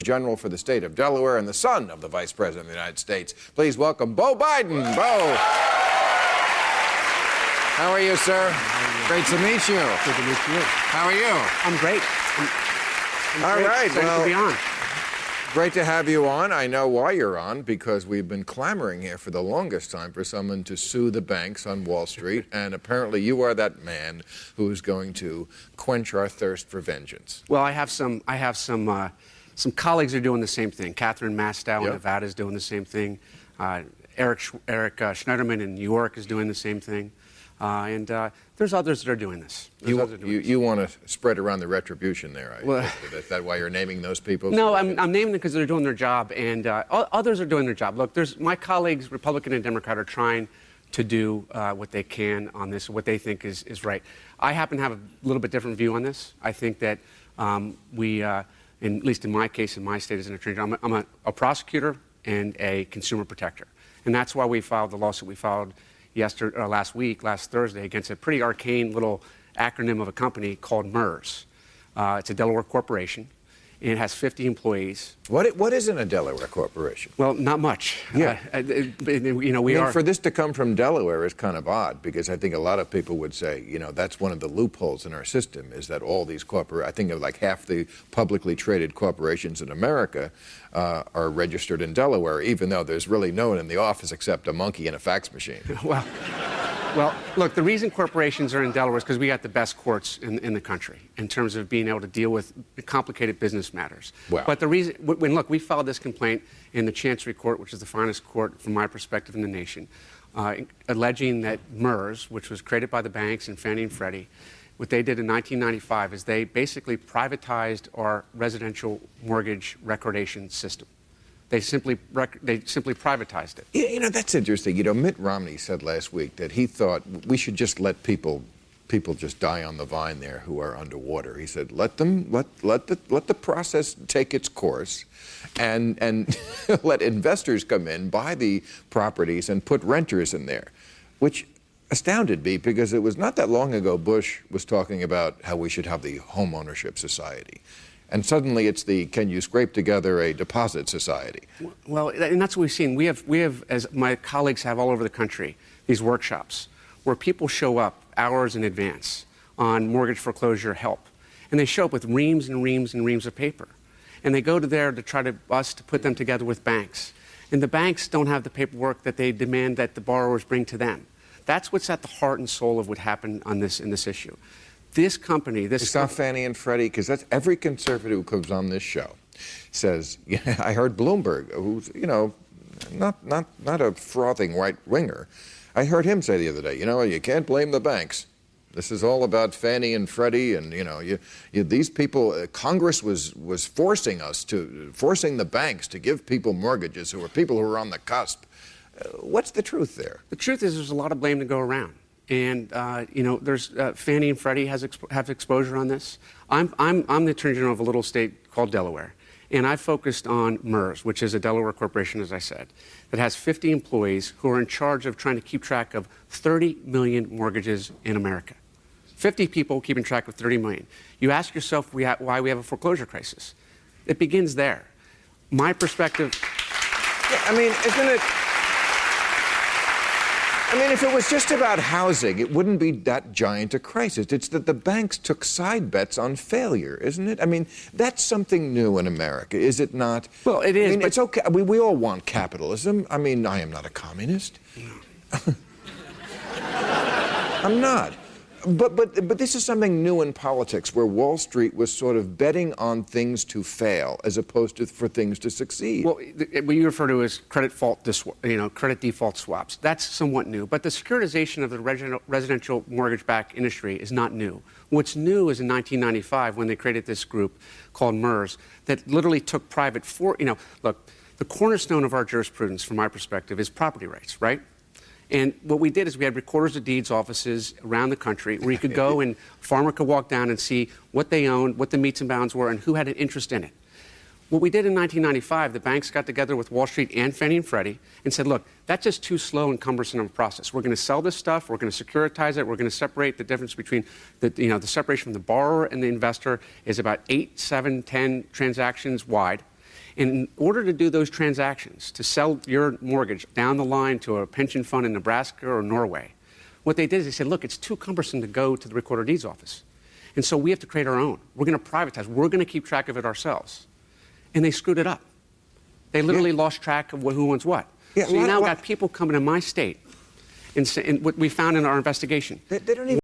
General for the state of Delaware and the son of the Vice President of the United States. Please welcome Beau Biden. Beau. How are you, sir? Great to meet you. Good to meet you. How are you? I'm great. All right. Excited to be on. Great to have you on. I know why you're on, because we've been clamoring here for the longest time for someone to sue the banks on Wall Street, and apparently you are that man who's going to quench our thirst for vengeance. Well, I have some colleagues who are doing the same thing. Catherine Mastow in Nevada is doing the same thing. Eric Schneiderman in New York is doing the same thing. And there's others that are doing this. You want to spread around the retribution there, is that why you're naming those people? No, I'm naming them because they're doing their job, and others are doing their job. Look, my colleagues, Republican and Democrat, are trying to do what they can on this, what they think is right. I happen to have a little bit different view on this. I think that at least in my case, in my state as an attorney general, I'm a prosecutor and a consumer protector. And that's why we filed the lawsuit we filed last Thursday, against a pretty arcane little acronym of a company called MERS. It's a Delaware corporation, and it has 50 employees. What isn't a Delaware corporation? Well, not much. Yeah. For this to come from Delaware is kind of odd, because I think a lot of people would say, that's one of the loopholes in our system, is that all these I think of like half the publicly traded corporations in America are registered in Delaware, even though there's really no one in the office except a monkey and a fax machine. Well, look, the reason corporations are in Delaware is because we got the best courts in the country in terms of being able to deal with complicated business matters. Wow. But the reason, look, we filed this complaint in the Chancery Court, which is the finest court from my perspective in the nation, alleging that MERS, which was created by the banks and Fannie and Freddie, what they did in 1995 is they basically privatized our residential mortgage recordation system. They simply privatized it. That's interesting. Mitt Romney said last week that he thought we should just let people just die on the vine there who are underwater. He said, let the process take its course, and let investors come in, buy the properties, and put renters in there, which astounded me, because it was not that long ago Bush was talking about how we should have the home ownership society. And suddenly it's the can you scrape together a deposit society. Well, and that's what we've seen. We have, as my colleagues have all over the country, these workshops where people show up hours in advance on mortgage foreclosure help. And they show up with reams and reams and reams of paper. And they go to there to try to put them together with banks. And the banks don't have the paperwork that they demand that the borrowers bring to them. That's what's at the heart and soul of what happened in this issue. This company, It's not Fannie and Freddie, because that's every conservative who comes on this show says, I heard Bloomberg, who's, not a frothing right winger. I heard him say the other day, you can't blame the banks. This is all about Fannie and Freddie, and these people. Congress was forcing the banks to give people mortgages who were on the cusp. What's the truth there? The truth is, there's a lot of blame to go around. And there's Fannie and Freddie have exposure on this. I'm the Attorney General of a little state called Delaware, and I focused on MERS, which is a Delaware corporation, as I said, that has 50 employees who are in charge of trying to keep track of 30 million mortgages in America. 50 people keeping track of 30 million. You ask yourself why we have a foreclosure crisis. It begins there. My perspective. Yeah, isn't it? If it was just about housing, it wouldn't be that giant a crisis. It's that the banks took side bets on failure, isn't it? That's something new in America, is it not? Well, it is. It's okay. We all want capitalism. I am not a communist. I'm not. But this is something new in politics, where Wall Street was sort of betting on things to fail as opposed to for things to succeed. Well, what you refer to as credit default swaps, that's somewhat new. But the securitization of the residential mortgage-backed industry is not new. What's new is in 1995 when they created this group called MERS that literally took private look, the cornerstone of our jurisprudence, from my perspective, is property rights, right? And what we did is we had recorders of deeds offices around the country where you could go and a farmer could walk down and see what they owned, what the meets and bounds were, and who had an interest in it. What we did in 1995, the banks got together with Wall Street and Fannie and Freddie and said, look, that's just too slow and cumbersome of a process. We're going to sell this stuff. We're going to securitize it. We're going to separate the difference between the separation from the borrower and the investor is about 8, 7, 10 transactions wide. And in order to do those transactions, to sell your mortgage down the line to a pension fund in Nebraska or Norway, what they did is they said, look, it's too cumbersome to go to the Recorder of Deeds office. And so we have to create our own. We're going to privatize. We're going to keep track of it ourselves. And they screwed it up. They literally lost track of who owns what. Yeah, so you now got people coming to my state and what we found in our investigation. They don't even